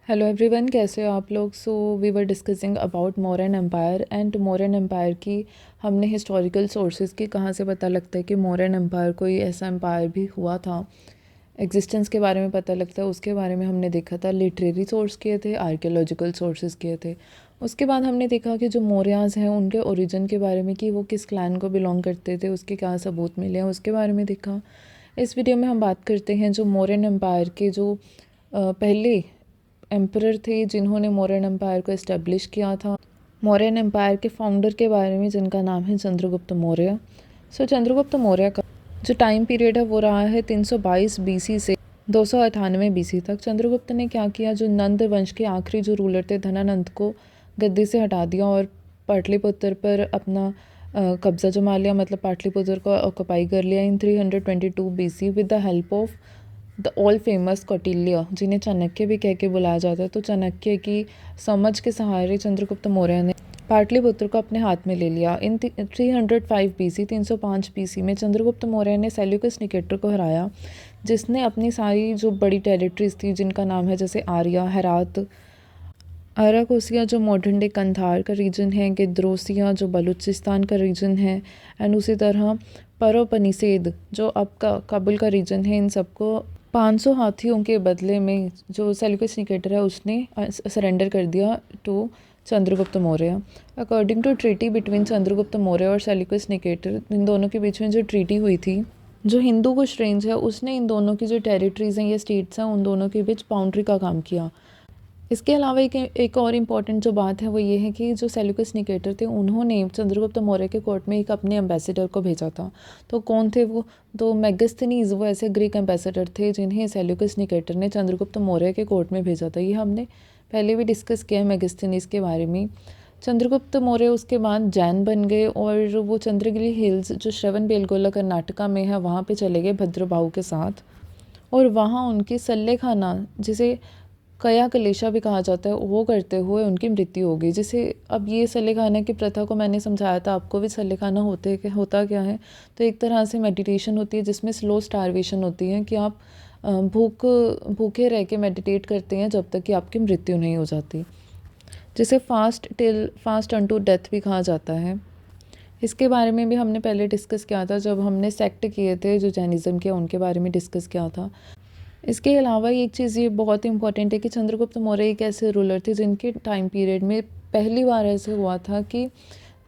Hello everyone, कैसे हो आप लोग। So we were discussing about Mauryan empire and Mauryan empire की हमने हिस्टोरिकल सोर्सेज की कहाँ से पता लगता है कि मौर्यन एम्पायर कोई ऐसा एम्पायर भी हुआ था, एग्जिस्टेंस के बारे में पता लगता है। उसके बारे में हमने देखा था, लिटरेरी सोर्स किए थे, आर्कियोलॉजिकल सोर्सेज किए थे। उसके बाद हमने देखा कि जो मौर्याज हैं उनके ओरिजिन के बारे में कि वो किस क्लैन को बिलोंग करते थे, उसके क्या सबूत मिले हैं, उसके बारे में देखा। इस वीडियो में हम बात करते हैं जो मौर्यन एम्पायर के जो पहले एम्परर थे जिन्होंने मौर्यन एम्पायर को इस्टेब्लिश किया था, मौर्यन एम्पायर के फाउंडर के बारे में जिनका नाम है चंद्रगुप्त मौर्य। चंद्रगुप्त मौर्य का जो टाइम पीरियड है वो रहा है 322 बीसी से 298 बीसी तक। चंद्रगुप्त ने क्या किया, जो नंद वंश के आखिरी जो रूलर थे धनानंद को गद्दी से हटा दिया और पाटलिपुत्र पर अपना कब्जा जमा लिया, मतलब पाटलिपुत्र को ऑक्युपाई कर लिया इन 322 BC with the help of the all famous Kautilya, जिन्हें चाणक्य भी कह के बुलाया जाता है। तो चाणक्य की समझ के सहारे चंद्रगुप्त मौर्य ने पाटलिपुत्र को अपने हाथ में ले लिया। इन 305 बीसी 305 बीसी में चंद्रगुप्त मौर्य ने सेल्यूकस निकेटर को हराया, जिसने अपनी सारी जो बड़ी टेरिटरीज थी जिनका नाम है जैसे आर्या, हेरात, अराकोसिया जो मॉडर्न डे कंधार का रीजन है, गिद्रोसिया जो बलूचिस्तान का रीजन है, एंड उसी तरह परोपनिसेद जो अब का काबुल का रीजन है, इन सबको 500 हाथियों के बदले में जो सेल्यूकस निकेटर है उसने सरेंडर कर दिया to Chandragupta Maurya. According to treaty between Chandragupta Maurya और सेल्यूकस निकेटर, इन दोनों के बीच में जो ट्रीटी हुई थी, जो हिंदू कुश रेंज है उसने इन दोनों की जो टेरिटरीज हैं या स्टेट्स हैं उन दोनों के बीच बाउंड्री का काम किया। इसके अलावा एक और इम्पॉर्टेंट जो बात है वो ये है कि जो सेल्यूकस निकेटर थे उन्होंने चंद्रगुप्त मौर्य के कोर्ट में एक अपने एम्बेसडर को भेजा था। तो कौन थे वो? तो मेगस्थनीज, वो ऐसे ग्रीक एम्बेसडर थे जिन्हें सेल्यूकस निकेटर ने चंद्रगुप्त मौर्य के कोर्ट में भेजा था। ये हमने पहले भी डिस्कस किया है मेगस्थनीज के बारे में। चंद्रगुप्त मौर्य उसके बाद जैन बन गए और वो चंद्रगिरी हिल्स जो श्रवण बेलगोला कर्नाटका में है वहाँ पे चले गए भद्रबाहु के साथ, और वहाँ उनकी सल्लेखाना, जिसे कया कलेशा भी कहा जाता है, वो करते हुए उनकी मृत्यु हो गई। जिसे अब ये सल्लेखाना की प्रथा को मैंने समझाया था आपको भी, सल्लेखाना होता क्या है। तो एक तरह से मेडिटेशन होती है जिसमें स्लो स्टारवेशन होती है कि आप भूखे रह के मेडिटेट करते हैं जब तक कि आपकी मृत्यु नहीं हो जाती, जिसे फास्ट अनटू डेथ भी कहा जाता है। इसके बारे में भी हमने पहले डिस्कस किया था जब हमने सेक्ट किए थे जो जैनिज़्म के, उनके बारे में डिस्कस किया था। इसके अलावा एक चीज़ ये बहुत इंपॉर्टेंट है कि चंद्रगुप्त मौर्य एक ऐसे रूलर थे जिनके टाइम पीरियड में पहली बार ऐसे हुआ था कि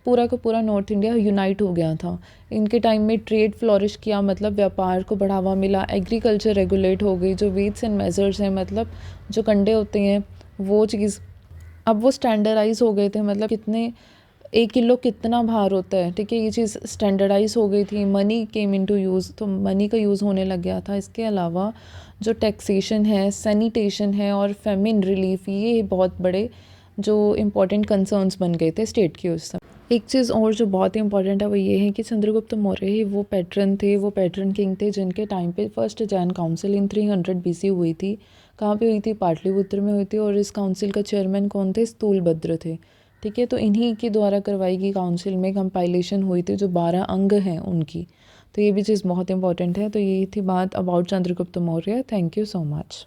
पूरा का पूरा नॉर्थ इंडिया यूनाइट हो गया था। इनके टाइम में ट्रेड फ्लोरिश किया, मतलब व्यापार को बढ़ावा मिला, एग्रीकल्चर रेगुलेट हो गई, जो वेट्स एंड मेजर्स हैं, मतलब जो कंडे होते हैं वो चीज़ अब वो स्टैंडर्डाइज हो गए थे, मतलब कितने 1 किलो कितना भार होता है, ठीक है, ये चीज़ स्टैंडर्डाइज हो गई थी। मनी केम इनटू यूज़, तो मनी का यूज़ होने लग गया था। इसके अलावा जो टैक्सेशन है, सैनिटेशन है और फेमिन रिलीफ, ये बहुत बड़े जो इम्पोर्टेंट कंसर्न्स बन गए थे स्टेट के उस समय। एक चीज़ और जो बहुत इंपॉर्टेंट है वो ये है कि चंद्रगुप्त मौर्य ही वो पैटर्न थे, वो पैटर्न किंग थे जिनके टाइम पे फर्स्ट जैन काउंसिल इन 300 बीसी हुई थी। कहाँ पे हुई थी? पाटलिपुत्र में हुई थी, और इस काउंसिल का चेयरमैन कौन थे? स्थूलभद्र थे। ठीक है, तो इन्हीं के द्वारा करवाई गई काउंसिल में कंपाइलेशन हुई थी जो 12 अंग हैं उनकी। तो ये भी चीज़ बहुत इंपॉर्टेंट है। तो ये थी बात about Chandragupta Maurya. Thank you so much.